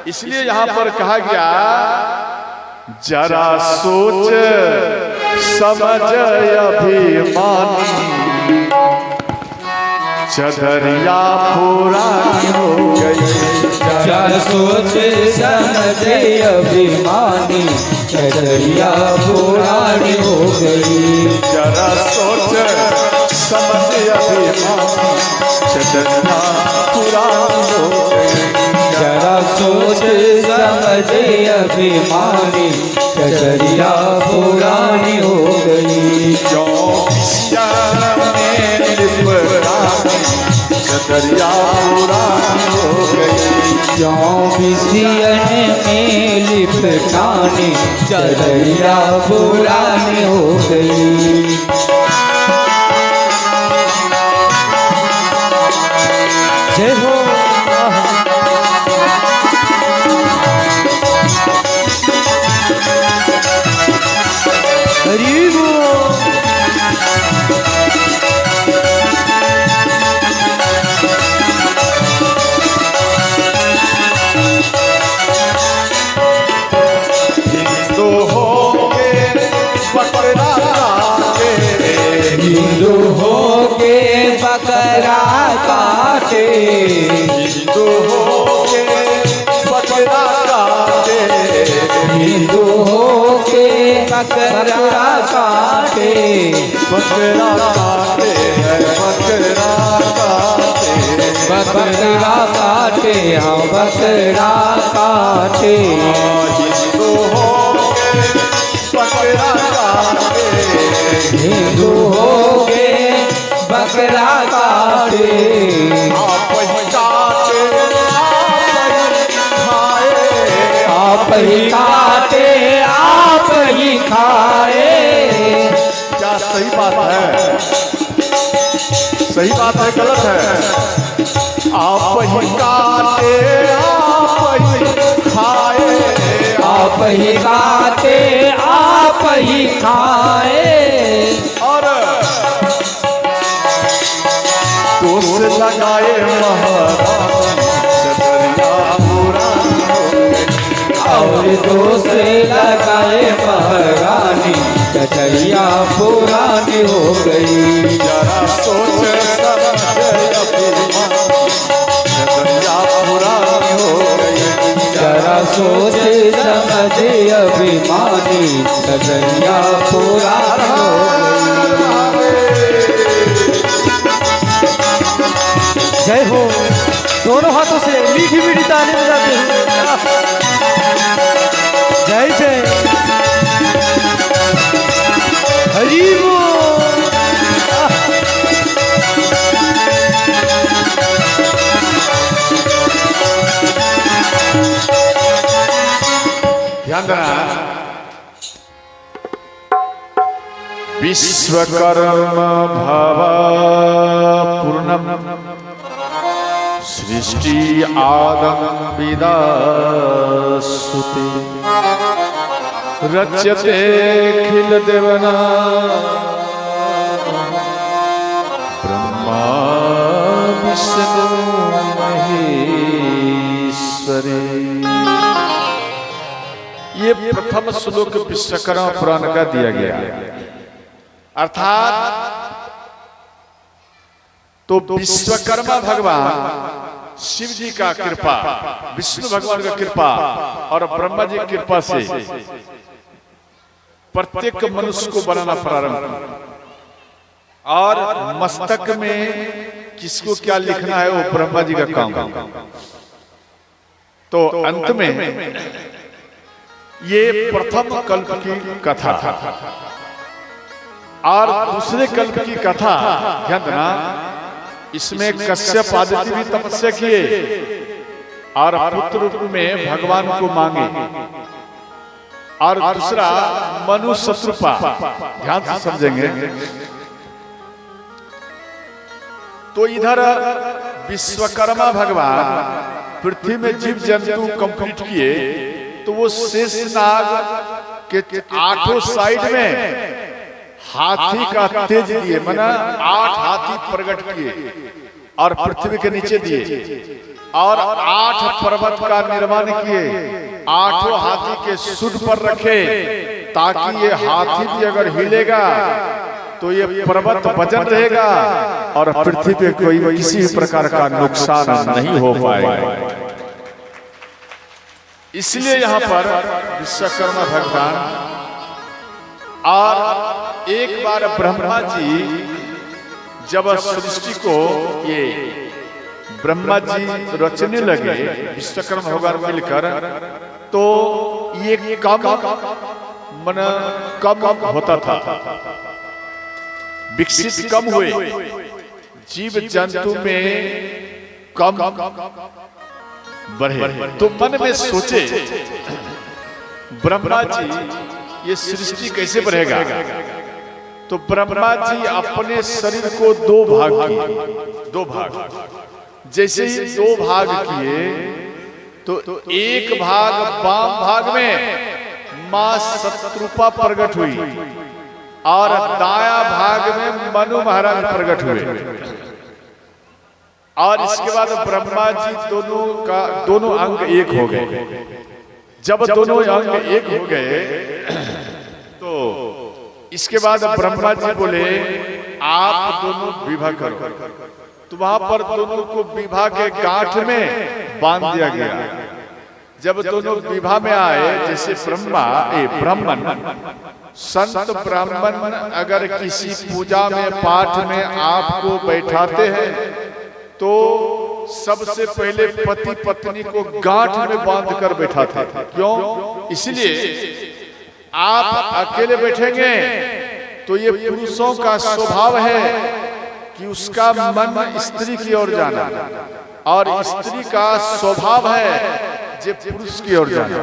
इसलिए यहाँ पर कहा गया जरा सोच समझ अभिमानी चदरिया पुरानी हो गई। जरा सोच समझ अभिमानी चदरिया पुरानी हो गई। जरा सोच समझ अभिमानी चदरिया पुरानी हो गई। जरा सोच समझ अभिमानी चदरिया पुरानी हो गई। चदरिया पुरानी हो गई। क्यों बिसियन में लिपटानी चदरिया पुरानी हो गई। जय हो। हरि बोल। हिंदू हो के बकरा काटे। हिंदू हो के बकरा काटे। हिंदू हो के बकरा काटे। हिंदू हो के बकरा काटे। बकरा काटे बकरा काटे। बकरा काटे हाँ बकरा काटे। हिंदू हो के बकरा काटे। हिंदू हो के बकरा काटे। आप ही काटे आप ही काटे आप ही खाए। क्या सही बात है? सही बात है गलत है? आप ही काटे आप ही खाए। आप ही काटे आप ही खाए। और दोष लगाए महारानी चदरिया पुरानी हो गई। और दोष लगाए महारानी चदरिया पुरानी हो गई। जरा सोच समझ अभिमानी चदरिया पुरानी हो गई। जरा सोच समझ अभिमानी चदरिया पुरानी हो गई। जय हो। दोनों हाथों से मीठी मीठी ताली बजाते हैं। जय जय हरि बोल। ध्यान देना। विश्वकर्म भव पूर्णम सृष्टि आदम विदासुते रच्यते खिल देवना ब्रह्मा विष्णु महेश्वरी। ये प्रथम श्लोक विश्वकर्मा पुराण का दिया गया। अर्थात तो विश्वकर्मा भगवान शिव जी का कृपा, विष्णु भगवान का कृपा और ब्रह्मा जी की कृपा से प्रत्येक मनुष्य को बनाना प्रारंभ किया। और मस्तक में किसको क्या लिखना है वो ब्रह्मा जी का काम। तो अंत में ये प्रथम कल्प की कथा और दूसरे कल्प की कथा। ध्यान देना, इसमें कश्यप आदित्य भी तपस्या किए और पुत्र रूप में भगवान को मांगे। और दूसरा मनु शत्रुपा। ध्यान से समझेंगे तो इधर विश्वकर्मा भगवान पृथ्वी में जीव जंतु कंप्लीट किए तो वो शेषनाग के 8 साइड में हाथी का तेज दिए, माना 8 हाथी प्रकट किए और पृथ्वी के नीचे दिए और 8 पर्वत का निर्माण किए, 8 हाथी के सूंड पर रखे, ताकि ये हाथी भी अगर हिलेगा तो ये पर्वत वजन रहेगा और पृथ्वी पे कोई किसी भी प्रकार का नुकसान नहीं हो पाएगा। इसलिए यहाँ पर विश्वकर्मा भगवान, और एक बार ब्रह्मा जी जब सृष्टि को ये ब्रह्मा जी रचने लगे, विश्वकर्मा भगवान मिलकर, तो ये कम होता था, विकसित कम हुए, जीव जंतु में कम बढ़े। तो मन में सोचे ब्रह्मा जी ये सृष्टि कैसे बढ़ेगा, तो ब्रह्मा जी अपने शरीर को 2 भाग किए, 2 भाग। जैसे ही 2 भाग किए तो एक भाग वाम भाग में मां शत्रुपा प्रकट हुई और दाया भाग में मनु महाराज प्रकट हुए। और इसके बाद ब्रह्मा जी दोनों अंग एक हो गए। जब दोनों अंग एक हो गए तो इसके बाद ब्रह्मा जी बोले आप दोनों विवाह करो। तो वहां पर दोनों को विवाह के गांठ में बांध दिया गया। जब दोनों विवाह में आए, जैसे ब्राह्मण संत ब्राह्मण अगर किसी पूजा में पाठ में आपको बैठाते हैं तो सबसे पहले पति पत्नी को गांठ में बांध कर बैठाते थे। क्यों? इसलिए आप अकेले बैठेंगे तो ये पुरुषों का स्वभाव है कि उसका मन स्त्री की ओर जाना, और स्त्री का स्वभाव है जे पुरुष की ओर जाना।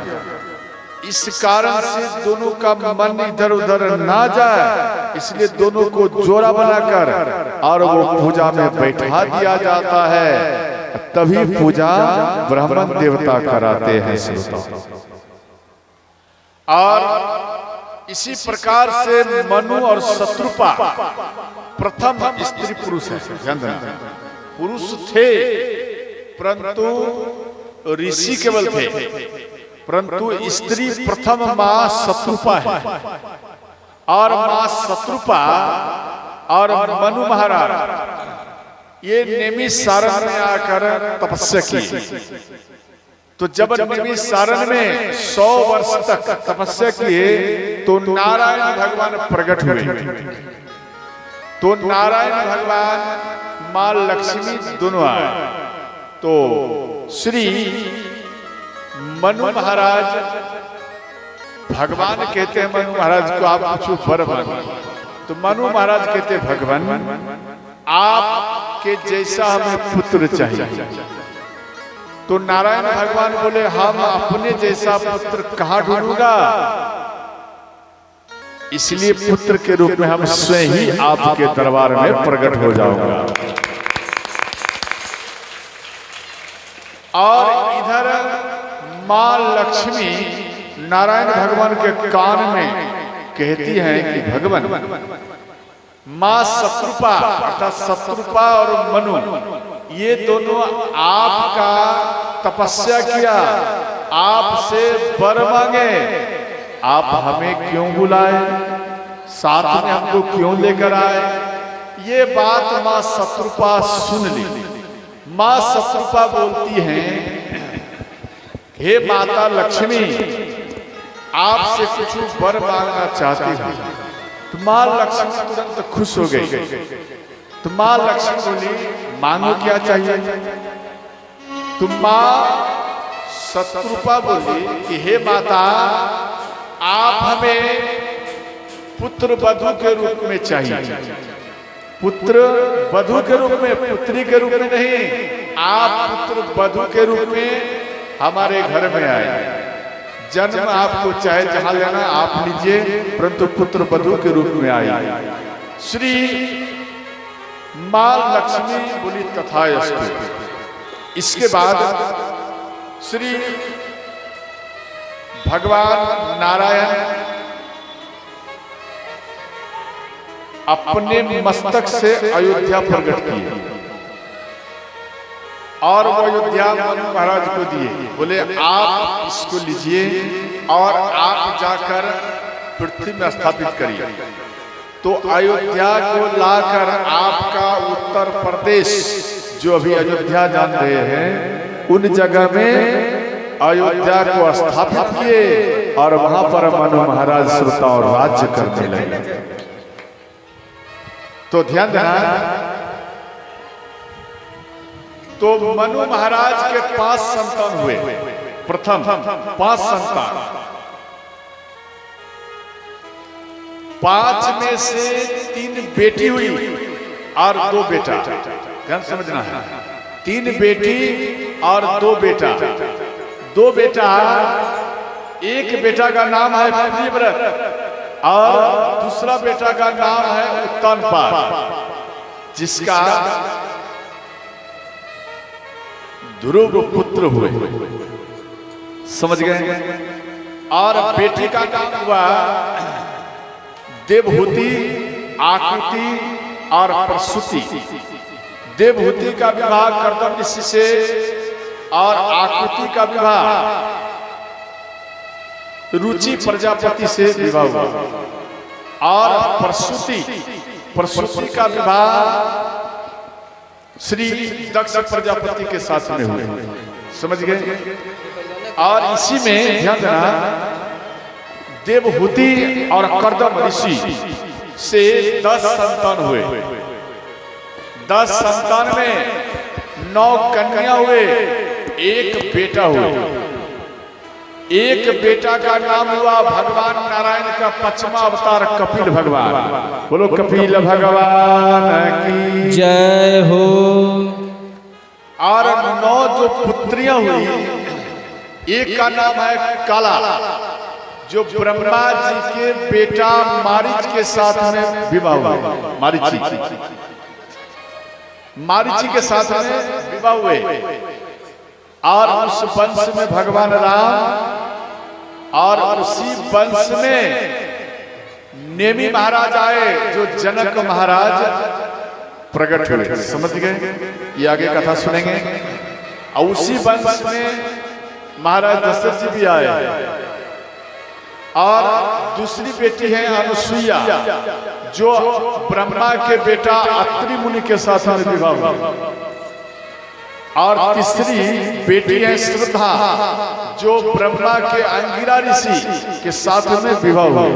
इस कारण से दोनों का मन इधर उधर ना जाए, इसलिए दोनों को जोड़ा बनाकर और वो पूजा में बैठा दिया जाता है। तभी पूजा ब्राह्मण देवता कराते हैं श्रोता। और इसी प्रकार से मनु और शत्रुपा प्रथम स्त्री पुरुष है। पुरुष थे परंतु ऋषि केवल थे, परंतु स्त्री प्रथम मां शत्रुपा है। और मां शत्रुपा और मनु महाराज ये नैमिषारण्य में आकर तपस्या की। तो जब नैमिषारण्य में 100 वर्ष तक तपस्या किए तो नारायण भगवान प्रकट हुए। तो नारायण भगवान मां लक्ष्मी दोनों आए। तो श्री मनु महाराज भगवान कहते हैं मनु महाराज को, आप कुछ वर मांगो। तो मनु महाराज कहते हैं भगवान आपके जैसा हमें पुत्र चाहिए। तो नारायण भगवान बोले हम अपने जैसा पुत्र कहां ढूंढूंगा, इसलिए पुत्र के रूप में हम स्वयं ही आपके दरबार में प्रकट हो जाऊंगा। और इधर मां लक्ष्मी नारायण भगवान के कान में कहती हैं कि भगवान मां शत्रुपा अर्थात शत्रुपा और मनु ये दोनों आपका तपस्या किया, आपसे वर मांगे, आप हमें क्यों बुलाए, साथ में हमको क्यों लेकर आए। ये बात मां शत्रुपा सुन ली। मां शत्रुपा बोलती हैं हे माता लक्ष्मी आपसे कुछ वर मांगना चाहती हूं। तो मां लक्ष्मी तुरंत खुश हो गई। तो मां लक्ष्मी बोली मांगो क्या चाहिए। तो मां शत्रुपा बोली कि हे माता आप हमें पुत्र वधू के रूप में चाहिए। पुत्र वधू के रूप में, पुत्री के रूप में नहीं। आप पुत्र वधू के रूप में हमारे घर में आए। जन्म आपको चाहे जहां लेना आप लीजिए, परंतु पुत्र वधू के रूप में आए। श्री मां लक्ष्मी बोली तथास्तु। इसके बाद श्री भगवान नारायण अपने मस्तक से अयोध्या प्रकट किए। और वो अयोध्या मनु महाराज को दिए, बोले आप इसको लीजिए और आप जाकर पृथ्वी में स्थापित करिए। तो अयोध्या को लाकर आपका उत्तर प्रदेश, जो अभी अयोध्या जान रहे हैं, उन जगह में अयोध्या को स्थापित किए और वहां पर मनु महाराज श्रोता और राज्य करने लगे। तो ध्यान देना, तो मनु महाराज के 5 संतान हुए। प्रथम 5 संतान, 5 में से 3 बेटी हुई और 2 बेटा। ध्यान समझना है, 3 बेटी और 2 बेटा। 2 बेटा, एक बेटा का नाम है प्रियव्रत और दूसरा बेटा का नाम है उत्तानपाद, जिसका ध्रुव पुत्र हुए। समझ गए? और बेटी का नाम हुआ देवहूति, आकृति और प्रसूति। देवहूति का विवाह कर्दम ऋषि से और आकृति का विवाह रुचि प्रजापति से विवाह हुआ। और प्रसूति का विवाह श्री दक्ष प्रजापति के साथ में हुए। समझ गए? और इसी में ध्यान देना, देवहूति और कर्दम ऋषि से 10 संतान हुए। 10 संतान में 9 कन्या हुए, 1 बेटा हुआ। 1 बेटा का नाम हुआ भगवान नारायण का 5वां अवतार कपिल भगवान। बोलो कपिल भगवान की जय हो। और 9 जो पुत्रियां हुई, एक का नाम है काला, जो ब्रह्मा जी के बेटा मारीच के साथ में विवाह हुआ। मारीची के साथ में विवाह हुए। और उस वंश में भगवान राम, और उसी वंश में नेमी महाराज आए, जो जनक महाराज प्रकट हुए। समझ गए? ये आगे कथा सुनेंगे। और उसी वंश में महाराज दशरथ जी भी आए। और दूसरी बेटी है अनुसुईया, जो ब्रह्मा के बेटा अत्रि मुनि के साथ में विवाह हुआ। और तीसरी बेटी है श्रद्धा, जो ब्रह्मा के अंगिरा ऋषि के साथ में विवाह हुआ।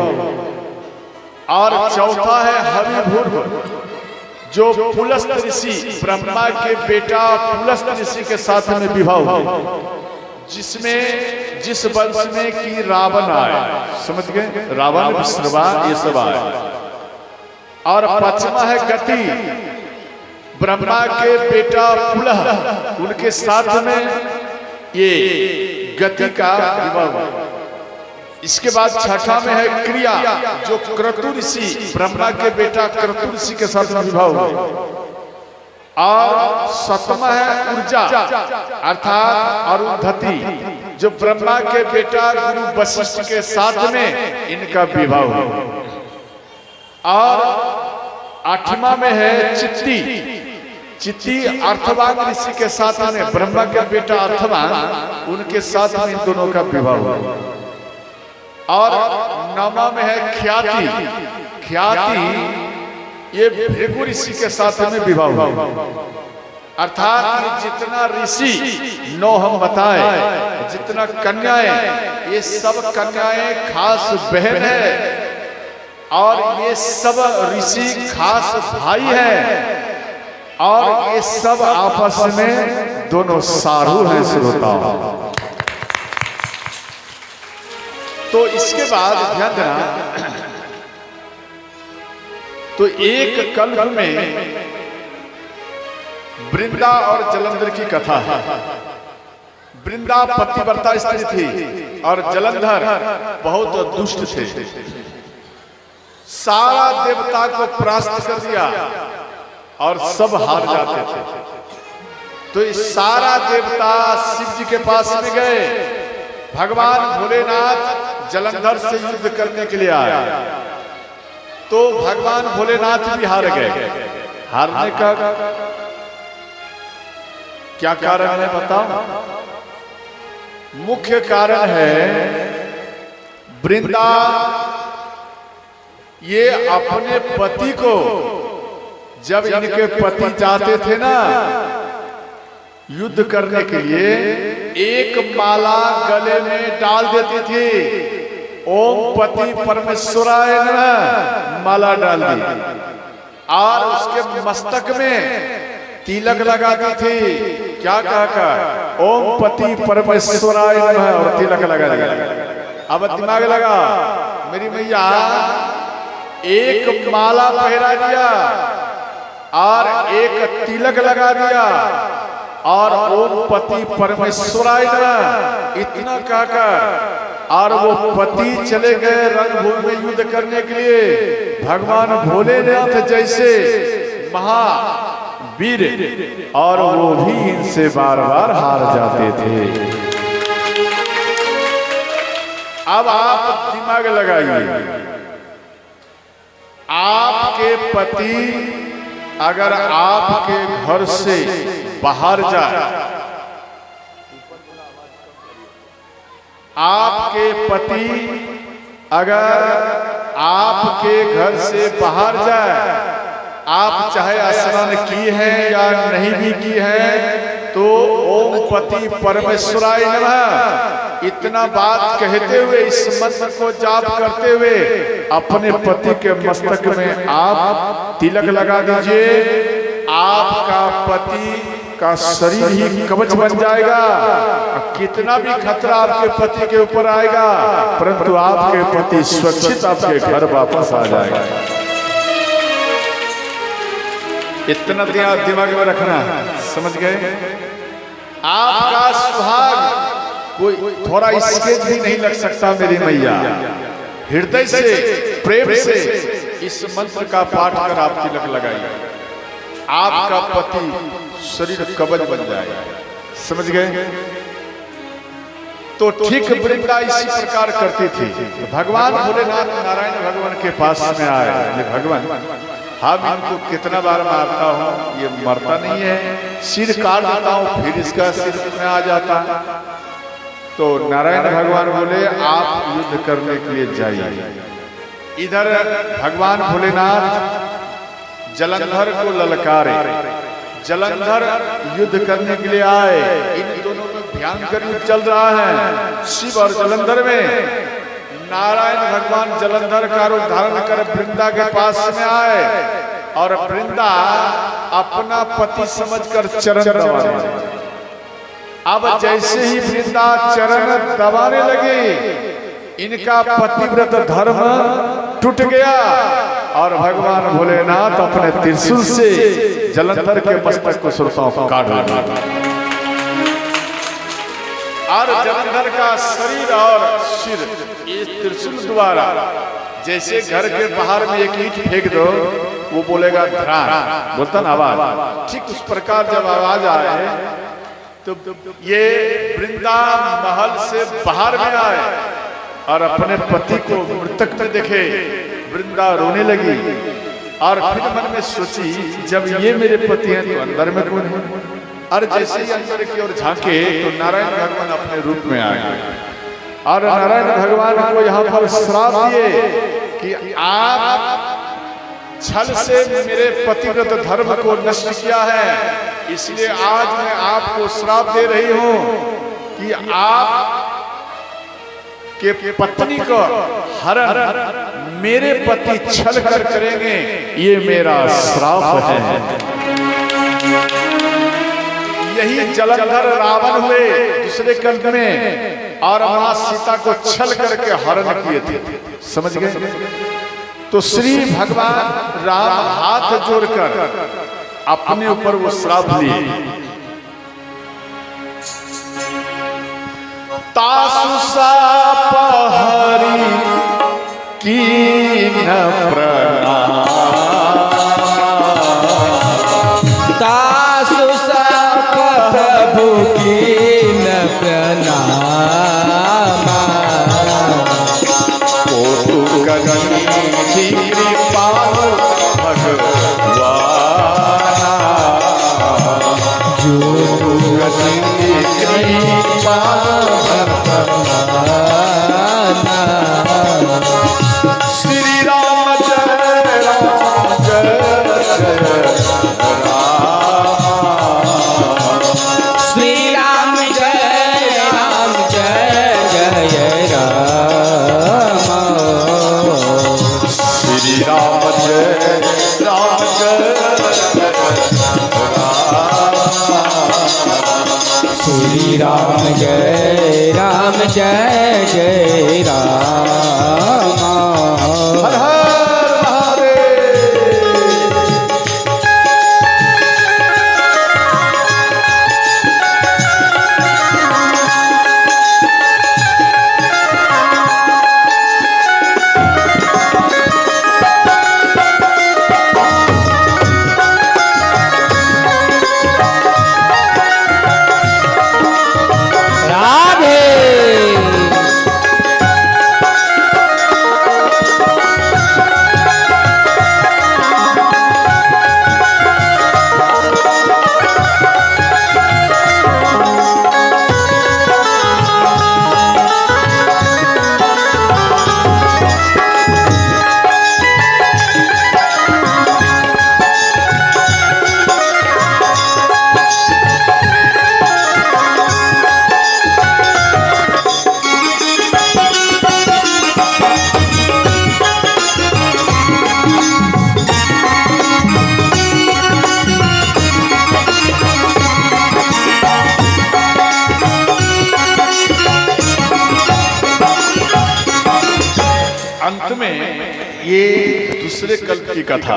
और चौथा है हरिभूर्व, जो पुलस्त ऋषि, ब्रह्मा के बेटा पुलस्त ऋषि के साथ में विवाह हुआ, जिस वंश में कि रावण आए। समझ गए? रावण, विश्रवा, ये सब आए। और 5वां है गति, ब्रह्मा के बेटा पुलह, उनके साथ में ये गति का विवाह हुआ। इसके बाद 6ठा में है क्रिया, जो क्रतु ऋषि, ब्रह्मा के बेटा क्रतु ऋषि के साथ में विवाह हुआ। और 7वां है ऊर्जा, अर्थात अरुंधति, जो ब्रह्मा के बेटा गुरु वशिष्ठ के साथ में इनका विवाह हुआ। और 8वां में है चित्ती, अर्थवान ऋषि के साथ में, ब्रह्मा के बेटा अर्थवान, उनके साथ में इन दोनों का विवाह हुआ। और 9वां में है ख्याति, ये भृगु ऋषि के साथ में विवाह हुआ। अर्थात जितना ऋषि 9 हम बताए, जितना कन्याएं, ये सब कन्याएं खास बहन है, और ये सब ऋषि खास भाई है, और ये सब आपस में दोनों सारू हैं श्रोताओं। तो इसके बाद ध्यान देना, तो एक कल्प में वृंदा और जलंधर की कथा है। वृंदा पतिव्रता स्त्री थी और जलंधर बहुत दुष्ट थे। सारा देवता को परास्त कर दिया और सब हार जाते थे। तो इस सारा देवता शिव जी के पास में गए। भगवान भोलेनाथ जलंधर से युद्ध करने के लिए आए, तो भगवान भोलेनाथ भी हार गए। हारने का क्या कारण है बताओ? मुख्य कारण है वृंदा ये अपने पति को, जब इनके पति जाते थे ना युद्ध करने के लिए, एक माला गले में डाल देती थी, ओम पति परमेश्वराय नमः माला डाल दी, और उसके मस्तक में तिलक लगाती थी। क्या कहा? ओम पति परमेश्वराय नमः, और तिलक लगा दिया। अब दिमाग लगा, मेरी मैया एक माला पहरा दिया और एक तिलक लगा दिया और ओम पति परमेश्वराय नमः इतना कहकर, और वो पति चले गए रणभूमि में युद्ध करने के लिए। भगवान भोलेनाथ जैसे महावीर, और वो भी इनसे बार बार हार जाते थे। अब आप दिमाग लगाइए, आपके पति अगर आपके घर से बाहर जाए, आपके पति अगर आपके घर से बाहर जाए, आप चाहे स्नान की है या नहीं भी की है, तो ओम पति परमेश्वराय नमः इतना बात कहते हुए, इस मंत्र को जाप करते हुए अपने पति के मस्तक में आप तिलक लगा दीजिए। आपका पति का शरीर ही कवच बन जाएगा। कितना भी खतरा आपके पति के ऊपर आएगा, परंतु आपके पति सुरक्षित आपके घर वापस आ जाएगा। इतना दिमाग में रखना, समझ गए? आपका सुहाग कोई थोड़ा स्केच भी नहीं लग सकता मेरी मैया। हृदय से, प्रेम से इस मंत्र का पाठ कर आप तिलक लगाइए, आपका पति शरीर कवच बन जाएगा। समझ गए? तो ठीक वृंदा इसी प्रकार करती थी। तो भगवान भोलेनाथ नारायण भगवान के पास में आए, भगवान हम इनको कितना बार मारता हूँ, ये मरता नहीं है, सिर काट देता हूँ फिर इसका सिर में आ जाता। तो नारायण भगवान बोले आप युद्ध करने के लिए जाइए। इधर भगवान भोलेनाथ जलंधर को ललकारे, जलंधर युद्ध करने के लिए आए। इन दोनों में भयंकर युद्ध चल रहा है, शिव और जलंधर में। नारायण भगवान जलंधर का रूप धारण कर वृंदा के पास में आए, और वृंदा अपना पति समझकर चरण दबाने लगी। अब जैसे ही वृंदा चरण दबाने लगी, इनका पतिव्रत धर्म टूट गया, और भगवान भोलेनाथ अपने त्रिशूल से जलंधर के मस्तक को सुरताओं को काट दिया, और जलंधर का शरीर और सिर इस त्रिशूल द्वारा, जैसे घर के बाहर में एक ईंट फेंक दो वो बोलेगा धड़ाम, बोलता ना आवाज, ठीक उस प्रकार जब आवाज आए तो ये वृंदा महल से बाहर में आए और अपने पति को मृतक में देखे। वृंदा रोने लगी और फिर मन में सोची जब ये मेरे पति हैं तो अंदर में कौन है। और जैसे ही अंदर की ओर झांके तो नारायण भगवान अपने रूप में आ गए, और नारायण भगवान को यहाँ पर श्राप दिए कि आप छल से मेरे पतिव्रत धर्म को नष्ट किया है, इसलिए आज मैं आपको श्राप दे रही हूँ कि आप के पत्नी को हरण मेरे पति छल कर करेंगे, ये मेरा श्राप है। यही जलंधर रावण हुए दूसरे कल्प में, और मां सीता को छल करके हरण किए थे। समझ गए? तो श्री भगवान राम हाथ जोड़कर अपने ऊपर वो श्राप लिए। तासु साप हरि कीन प्रणाम, तासु साप प्रभु कीन प्रणाम, कोटु करी कृपालु भगवान, जो राम जय राम जय जय राम। हर हर महादेव। अंत में ये दूसरे कल्प की कथा,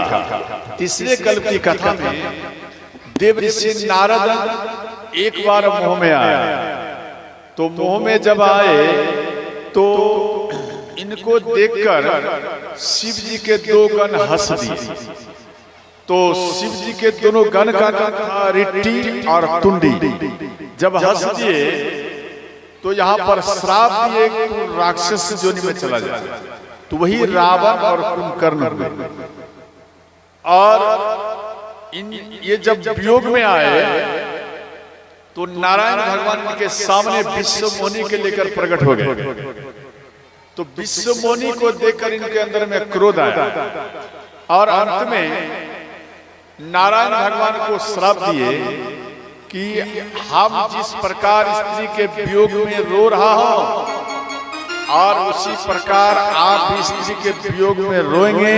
तीसरे कल्प की कथा में देव ऋषि नारद एक बार मोह में आया। तो मोह में जब आए तो इनको देखकर शिव जी के दो गण हंस दिए। तो शिव जी के दोनों गण का नाम था रिट्टी और तुंडी। जब हंस दिए तो यहाँ पर श्राप दिए कि राक्षस योनि में चला जाए। तो वही रावण और कुंभकर्ण हुए। और ये जब वियोग में आए तो नारायण भगवान के सामने विश्वमोनि के लेकर प्रकट हो गए। तो विश्वमोनि को देखकर इनके अंदर में क्रोध आया और अंत में नारायण भगवान को श्राप दिए कि हम जिस प्रकार स्त्री के वियोग में रो रहा हूं और उसी प्रकार आप भी स्त्री के वियोग में रोएंगे,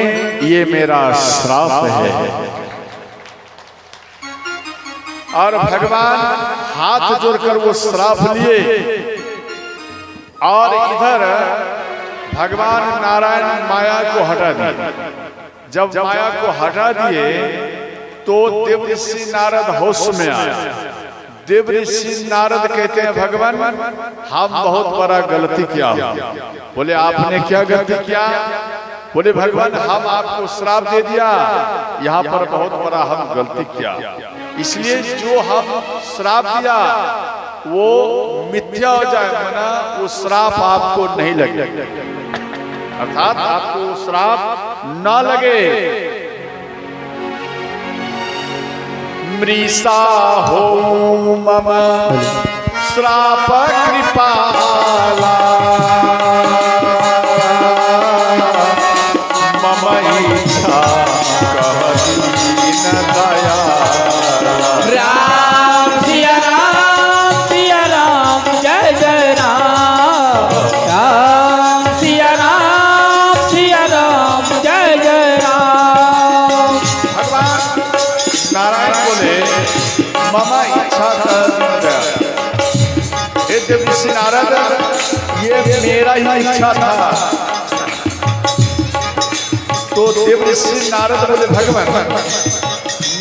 ये मेरा श्राप है। और भगवान हाथ जोड़कर वो श्राप लिए और इधर भगवान नारायण माया को हटा दिए। जब माया को हटा दिए तो देव ऋषि नारद होश में आए। देव ऋषि नारद कहते हैं भगवान हम बहुत बड़ा गलती किया। बोले आपने क्या गलती किया? बोले भगवान हम आपको श्राप दे दिया, यहाँ पर बहुत बड़ा हम गलती किया, इसलिए जो हम श्राप दिया वो मिथ्या हो जाए, मना वो श्राप आपको नहीं लगे, अर्थात आपको श्राप ना लगे। मृषा हो मम श्राप कृपाला मम इच्छा कहती न दया। राम सिया राम जय जय राम। राम सिया राम जय जय राम। भगवान नारायण बोले मम इच्छा देव ऋषि नारद ये मेरा ही इच्छा था। तो देव ऋषि नारद बोले भगवान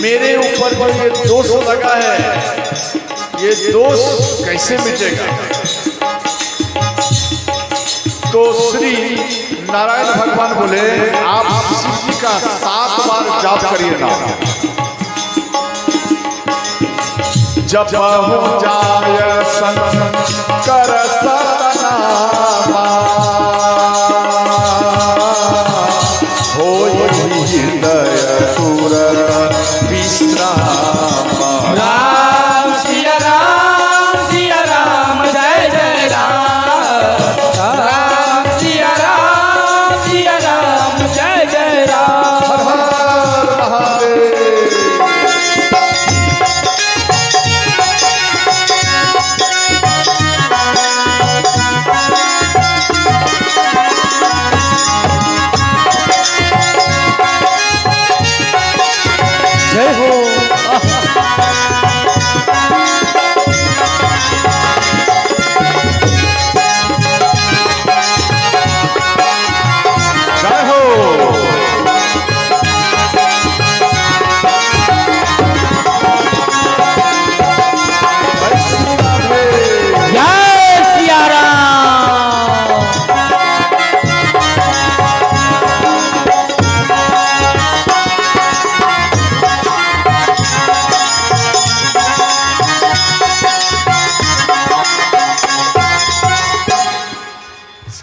मेरे ऊपर जो ये दोष लगा है ये दोष कैसे मिटेगा? तो श्री नारायण भगवान बोले आप शिव जी का 7 बार जाप करिए ना। जब हो जाय शंकर सतनामा होय हृदय तुरत विश्रामा। राम सिया राम जय जय राम। राम सिया राम जय जय राम। हर हर महादेव।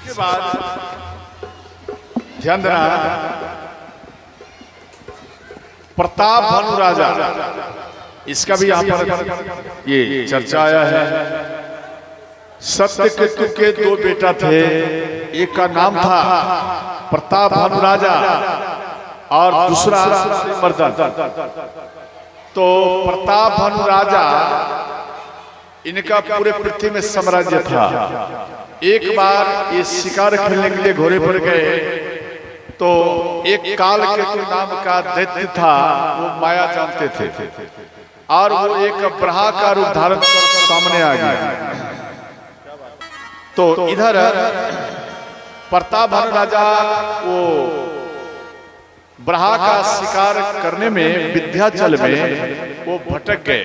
इसके बाद ध्यान देना, प्रताप भानु राजा, इसका भी यहां पर ये चर्चा आया है। सत्यकेतु के दो बेटा थे, एक का नाम था प्रताप भानु राजा और दूसरा मर्दन। तो प्रताप भानु राजा, इनका पूरे पृथ्वी में साम्राज्य था। एक बार ये शिकार खेलने के लिए घोड़े पर गए, तो एक काल केतु नाम का दैत्य था, वो माया जानते थे और वो एक ब्रहा का रूप धारण कर सामने आ गया। तो इधर प्रताप भानु राजा वो ब्रहा का शिकार करने में विंध्याचल में वो भटक गए।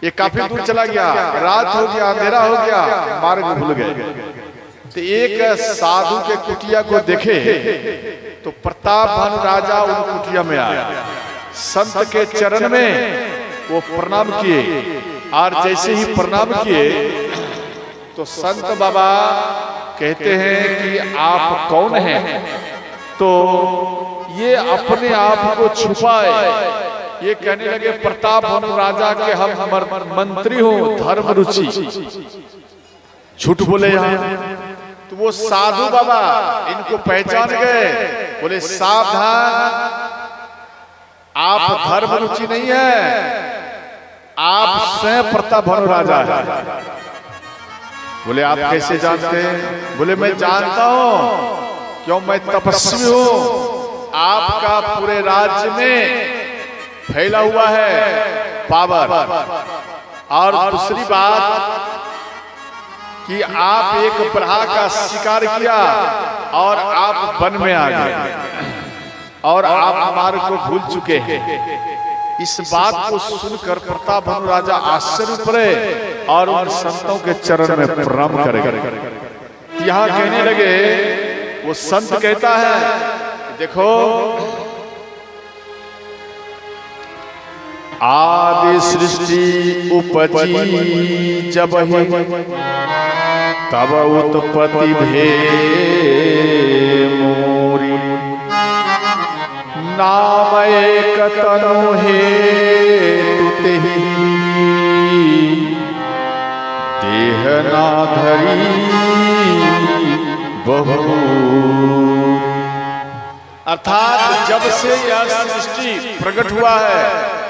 ये काफी दूर चला गया, रात हो गया, अंधेरा हो गया, मार्ग भूल गए। तो एक साधु के कुटिया को देखे, तो प्रताप भानु राजा उन कुटिया में आया, संत के चरण में वो प्रणाम किए और जैसे ही प्रणाम किए तो संत बाबा कहते हैं कि आप कौन हैं? तो ये अपने आप को छुपाए, ये कहने लगे प्रताप भानु राजा के हम मंत्री हो, धर्म रुचि। झूठ बोले यहाँ। तो वो साधु बाबा इनको पहचान गए, बोले सावधान, आप धर्म रुचि नहीं है, आप स्वयं प्रताप भानु राजा है। बोले आप कैसे जानते हैं? बोले मैं जानता हूं, क्यों मैं तपस्वी हूं, आपका पूरे राज्य में फैला हुआ है पावर। और दूसरी बात कि आप एक ब्रहा का शिकार किया और आप वन में आ गए और आप हमारे को भूल चुके हैं। इस बात को सुनकर प्रताप भानु राजा आश्चर्य पड़े और उन संतों के चरण में प्रणाम करेंगे। यहाँ कहने लगे, वो संत कहता है देखो, आदि सृष्टि उपजी जब ही तब उत्पत्ति भे मोरी, नाम एक तनु हेतु तेहि देह ना धरी बहु। अर्थात जब से यह सृष्टि प्रकट हुआ है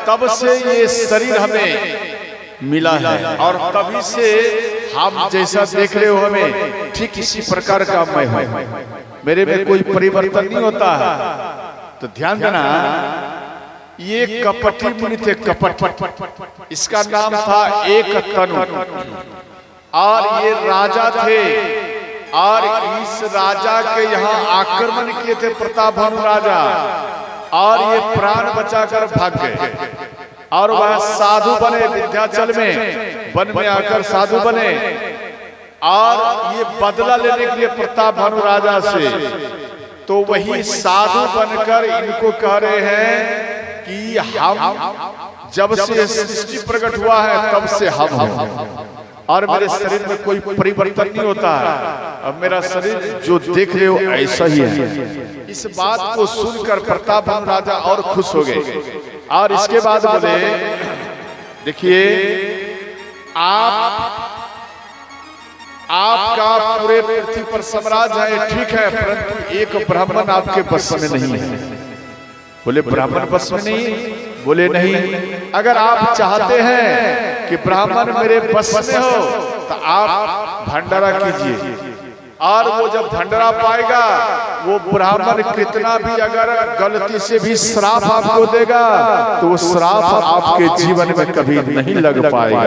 तब से ये शरीर हमें मिला है और तभी से हम जैसा देख रहे हो हमें ठीक इसी प्रकार का मैं हूं, मेरे में कोई परिवर्तन नहीं होता है। तो ध्यान देना, ये कपटी मुनि थे, कपट, इसका नाम था एक तनु, और ये राजा थे और इस राजा के यहाँ आक्रमण किए थे प्रताप भानु राजा, और ये प्राण बचाकर भाग गए और वह साधु बने, विंध्याचल में वन में आकर साधु बने और ये बदला लेने के लिए प्रताप भानु राजा से। तो वही साधु बनकर इनको कह रहे हैं कि हम जब से सृष्टि प्रकट हुआ है तब से हम हैं और मेरे शरीर में कोई परिवर्तन नहीं होता है, अब मेरा शरीर जो देख रहे हो ऐसा ही है। इस बात को सुनकर प्रताप भानु राजा और खुश हो गए और इसके बाद बोले, देखिए आपका पूरे पृथ्वी पर साम्राज्य है, ठीक है, परंतु एक ब्राह्मण आपके बस में नहीं है। बोले ब्राह्मण बस में नहीं? बोले नहीं, अगर आप चाहते हैं कि ब्राह्मण मेरे बस में हो तो आप भंडारा कीजिए, और वो जब भंडारा पाएगा वो ब्राह्मण कितना भी अगर गलती से भी श्राप आपको देगा तो वो श्राप आपके जीवन में कभी नहीं लग पाएगा।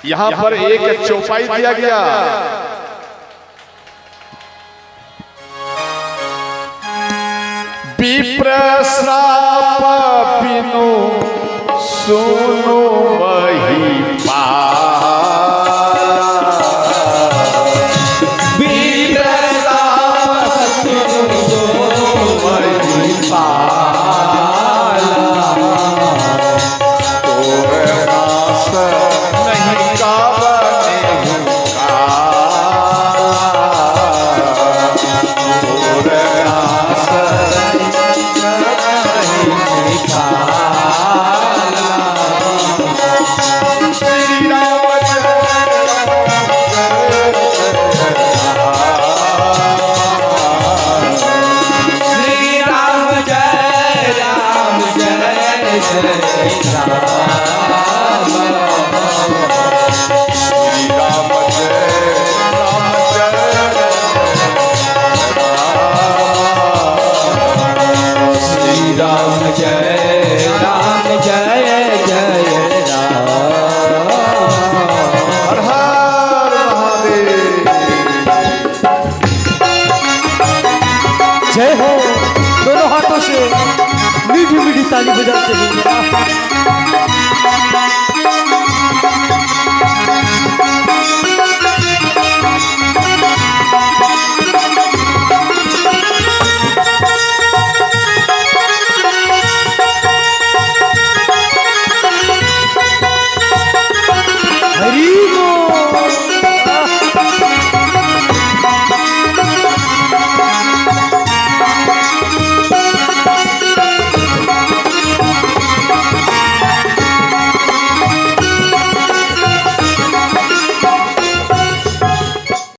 यहाँ पर एक चौपाई दिया गया, विप्र श्राप बिनु सुनो वही नहीं का बने जय राम जय जय राम। हर हर महादेव। जय हो। दोनों हाथों से मीठी मीठी ताली बजाते हुए